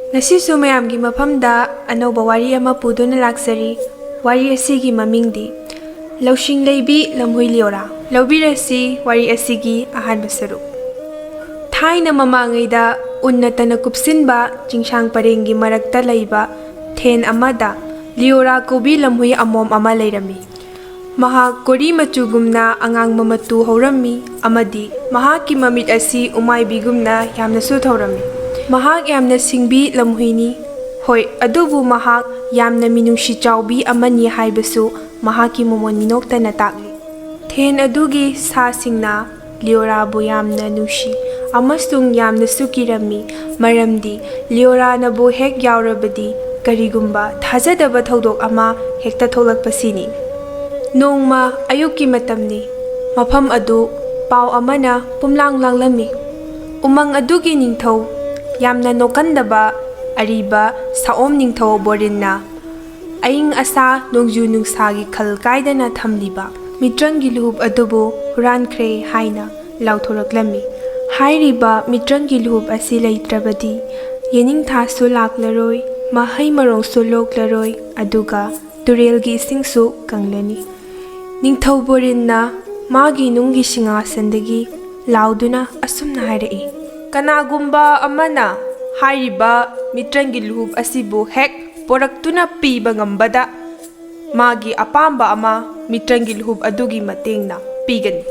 Ngasisu mayamgi mafamda anauba wari ama puduna laksari. Wari asigi mamingdi Lousing Leibi Liora. Laubirasi wari asigi ahanba saruk. Thaina mamangaida unnatana kupsinba jingsang parengi marakta laiba then amada Liora kobi lamhui amom ama lairami. Mahak kori machugumna angang mamatu haurami amadi mahaki mamit asi umay bigumna yamnasu thaurami. Mahak yamna singbi lamhuini. Hoi adubu mahak yamna minungshi chawbi amani haibasu mahaki momon minokta natakli. Then adugi sa singna Liora bu yamna nushi amastung yamna sukirami maramdi Liora na bu hek yaurabadi karigumba thajadaba thodok ama hekta tholakpasini. Nongma ayuki matamni mafam adu pau amana pumlang langlami. Umang adugi ningthau yamna nokandaba ariba saom ningthau borinna aing asa nongju nungsagi khal kaidana thamliba mitrangi luhub adubu hurankhre haina lauthoraklami. Hairiba mitrangi luhub asi leitrabadi yening thasu laklaroi mahai marong su loklaroi aduga turelgi isingsu kanglani. Ningthau borinna magi nungi singasandagi lauduna asumna hairai. Kanagumba amana hairiba mitrangi luhub asibu hek poraktuna piba ngambada magi apamba ama mitrangi luhub adugi matengna pigani.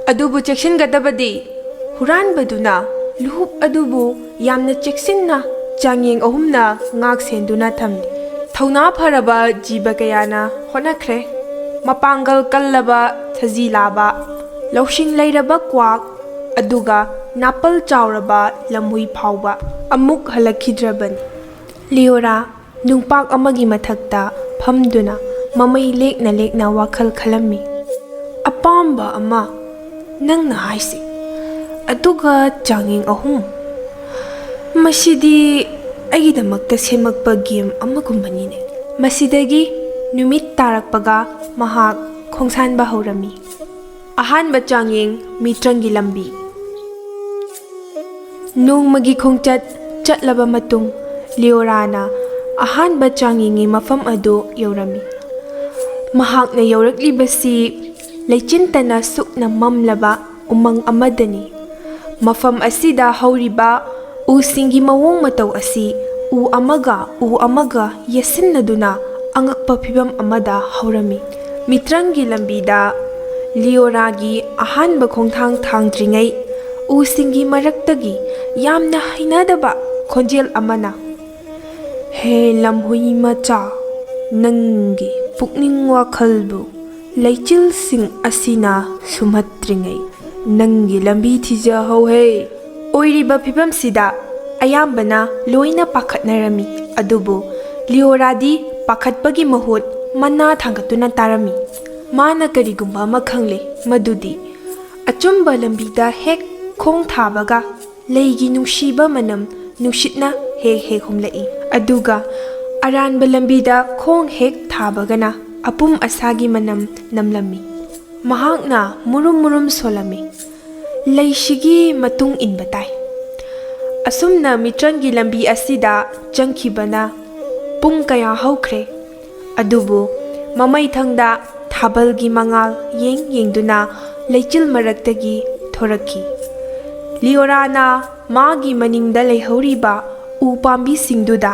Adubu chekshin gadabadi huranbaduna luhub adubu yamna cheksinna changyeng ahumna ngak senduna thamli. Thauna pharaba jiba kayana honakhre mapangal kallaba thajilaba Lousing Leiraba kwak aduga napal chawraba lamhui phawba amuk halakhidrabani. Liora nungpak amagi mathakta phamduna mamai lekna wakhal khalami. Apamba ama nangna haisi aduga changing ahum masidi aigidamakta semakpa game amagumbani. Masidagi numit tarakpaga mahak khongsanba haurami. Ahanba changing mitrangi lambi. Nongmagi khongchat chatlaba matung Liorana ahanba changingi mafam adu yaurami. Mahakna yauraklibasi leichintana sukna mamlaba umang amadani. Mafam asida hauriba usingi mawong mataw asi u amaga yasinaduna angakpa phibam amada haurami. Mitrangi lambida Lioragi ahanba khongthang thangdringai usingi maraktagi yamna hainadaba khonjel amana. He lamhui macha nangi pukning wakhalbu leichil sing asina sumatringai nangi lambi thija hau he. Oiriba phibam sida ayambana loina pakhatnarami adubu Lioradi pakhatpagi mahut mana thangatuna tarami. Mana karigumba makhangle madudi achumba lambida hek khong thabaga leigi nungshiba manam nushitna hek humlai. Aduga aranba lambida khong hek thabagana apum asagi manam namlami. Mahakna murum solami. Leishigi matung inbatai. Asumna mitrangi lambi asida changkhibana pung kaya haukre. Adubu mamai thangda thabalgi mangal yengduna leichil maraktagi thoraki. Liorana magi maningda leihoriba u pambi singduda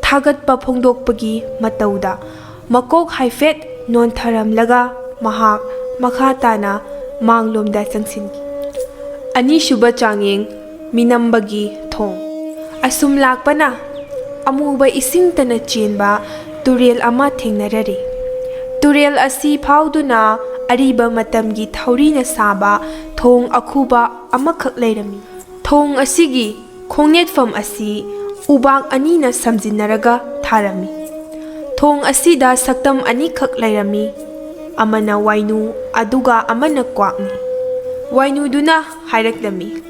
thagatpa phongdokpagi matauda makok haifet non tharamlaga mahak makhatana manglomda changsingi. Anishuba changing minambagi thong. Asum lakpana amuba isingtana chenba turel ama thengnarari. Turel asi phawduna ariba matamgi thaurina saba thong akhuba amakhak leirami. Thong asigi khongnetfam asi ubak anina samjinaraga tharami. Thong asida saktam anikhak leirami. Amana wainu aduga amana kwakni. Wainu duna haireklami.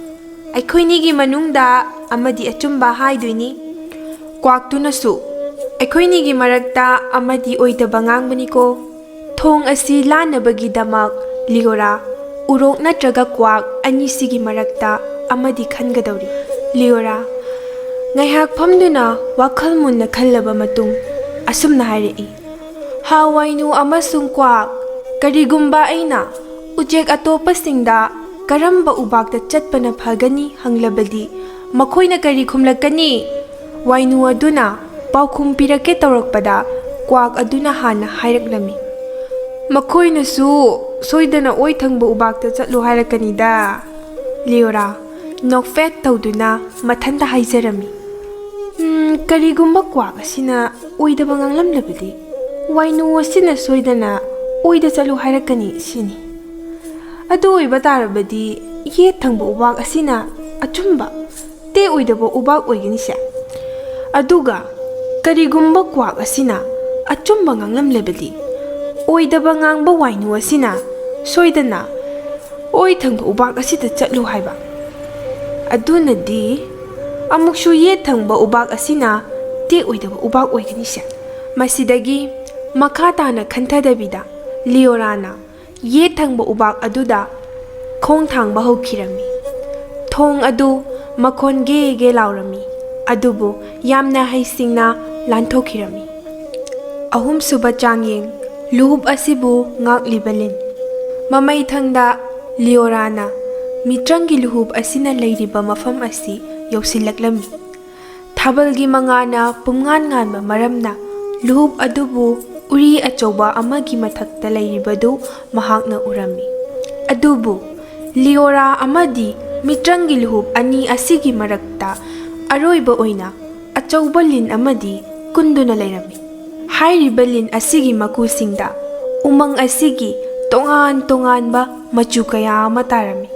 Aikhoinigi manungda amadi achumba haiduini. Kwaktunasu aikhoinigi marakta amadi oidaba ngangbani ko. Thong asi lanabagi damak Liora urok natraga kwak anisigi marakta amadi khangadawri. Liora Ngayhak famduna wakhal munna khallaba matung asumna hairei. Ha wainu amasung kwak karigumba aina ujek atopasingda karamba ubakta chatpana phagani hanglabadi makhoina kari khumlakani. Wainu aduna paukhum pirake tawrakpada kwak aduna hana hairaklami. Makhoina su soidana oi thangba ubakta chatlu hairakanida. Liora nokfet tawduna mathanda haizarami. Karigumba kwak asina oidaba nganglamlabadi wainu asina soidana oida chatlu hairakani sini. Adu oiba tarabadi ye thangba ubak asina achumba te oidaba ubak oigani sha. Aduga karigumba kwak asina achumba nganglamlabadi oidaba ngangba wainu asina soidana oi thangba ubak asita chatlu haiba. Adunadi amukshu ye thangba ubak asina te oidaba ubak oigani sha. Masidagi makha tana khantadabida Liorana ye thangba ubak aduda khong thangba hokirami. Thong adu makhon ge laurami. Adubu yamna haisingna lanthokirami. Ahum suba changyeng luhub asibu ngaglibalin. Mamai thangda Liorana mitrangi luhub asina leiriba mafam asi yausilaklami. Thabalgi mangana pumngan nganba maramna luhub adubu uri achauba amagi mathakta leiribadu mahakna urami. Adubu Liora amadi mitrangi luhub ani asigi marakta aroiba oina achauba lin amadi kunduna leirami. Hairiba lin asigi makusingda umang asigi tongan ba machu kaya matarami.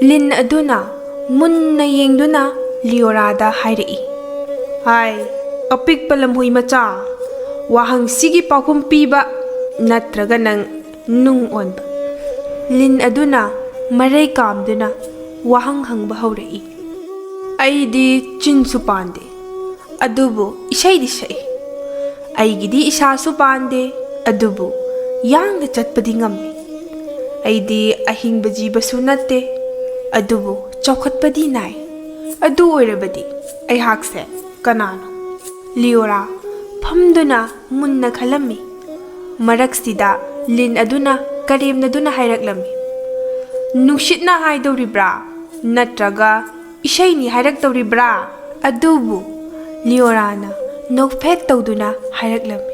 Lin aduna munna yengduna Liorada hairei. Hai apik palamhui macha wahang sigi pakum piba natraga nang nung onba. Lin aduna maray kamduna wahang hangba haurei. Aidi chinsu pande adubu isay di siya. Aigidi isasu pande adubu yang na chatpadi ngami. Aidi ahing bajiba sunate adubu chokhatpadi nai. Adu oirabadi ay hakse kanano. Liora famduna munna khalami. Maraksida lin aduna karimna duna hairaklami. Nungshitna haidawribra natraga isayni hairakdawribra. Adubu Liorana nokphet tawduna hairaklami.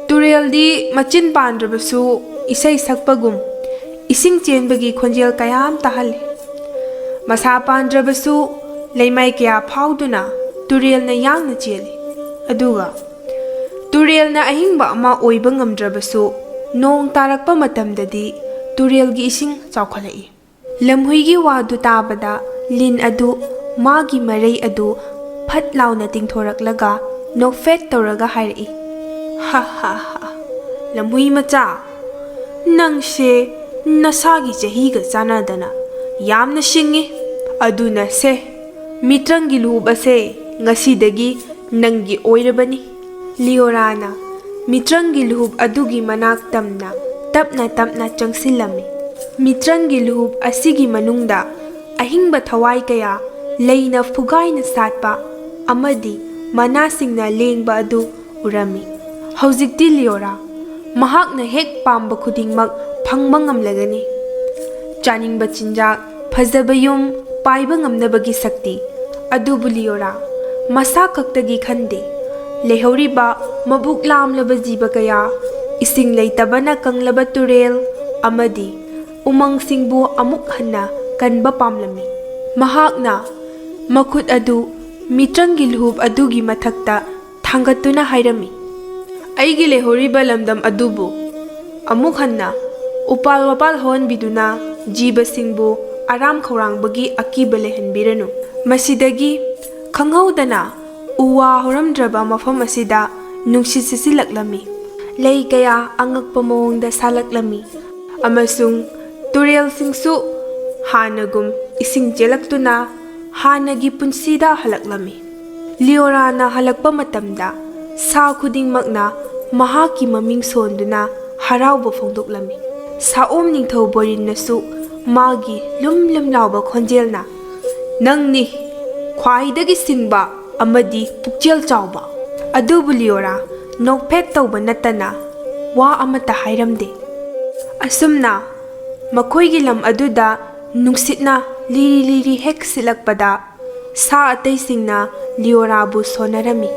Turel di machin pandrabasu isay sakpagum ising chenbagi khonjel kayam tahali. Masa pandrabasu leimai kaya phawduna turel na yang na cheli. Aduga turel na ahingba ama oiba ngamdrabasu nong tarakpa matamdadi turel gi ising chawkhalai. Lamhui gi wadu tabada lin adu magi maray adu phat launa tingthoraklaga nokfet tawraga hairei. Ha ha ha lamhui macha nangse nasagi chahiga chanadana yamna shingi. Aduna se mitrangi luhub ase ngasidagi nangi oirabani. Liorana mitrangi luhub adugi manak tamna tapna changsilami. Mitrangi luhub asigi manungda ahingba thawai kaya leina fugaina satpa amadi manasingna lengba adu urami. Haujikti Liora mahakna hek pamba khudingmak phangba ngamlagani. Chaningba chinjak phajaba yum paiba ngamnabagi sakti adubu Liora masa kaktagi khande. Lehoriba mabuk lamlaba jiba kaya ising leitabana kanglaba turel amadi umang singbu amuk hanna kanba pamlami. Mahakna makhut adu mitrangi luhub adugi mathakta thangatuna hairami. Aigi lehoriba lamdam adubu amuk hanna upal wapal hon biduna jiba singbu aram khawrangbagi akiba lehanbiranu. Masidagi khanghaudana uwa horamdraba mafam asida nungsit sisilaklami. Lei kaya angakpa mawongda salaklami. Amasung turel singsu hanagum ising jelaktuna hanagi punsida halaklami. Liorana halakpa matamda sa khudingmakna mahaki maming sonduna harauba fongdoklami. Saom ningthau borin nasu magi lumlam lauba khonjelna nangni ꯈ꯭ꯋꯥꯏꯗꯒꯤ ꯁꯤꯡꯕ ꯑꯃꯗꯤ ꯄꯨꯛꯆꯦꯜ ꯆꯥꯎꯕ꯫ ꯑꯗꯨꯕꯨ ꯂꯤꯑꯣꯔꯥ ꯅꯣꯛꯐꯦꯠ ꯇꯧꯕ ꯅꯠꯇꯅ ꯋꯥ ꯑꯃꯠꯇ ꯍꯥꯏꯔꯝꯗꯦ꯫ ꯑꯁꯨꯝꯅ ꯃꯈꯣꯏꯒꯤ ꯂꯝ ꯑꯗꯨꯗ ꯅꯨꯡꯁꯤꯠꯅ ꯂꯤꯔꯤ ꯂꯤꯔꯤ ꯍꯦꯛ ꯁꯤꯠꯂꯛꯄꯗ ꯁꯥ ꯑꯇꯩꯁꯤꯡꯅ ꯂꯤꯑꯣꯔꯥꯕꯨ ꯁꯣꯟꯅꯔꯝꯃꯤ꯫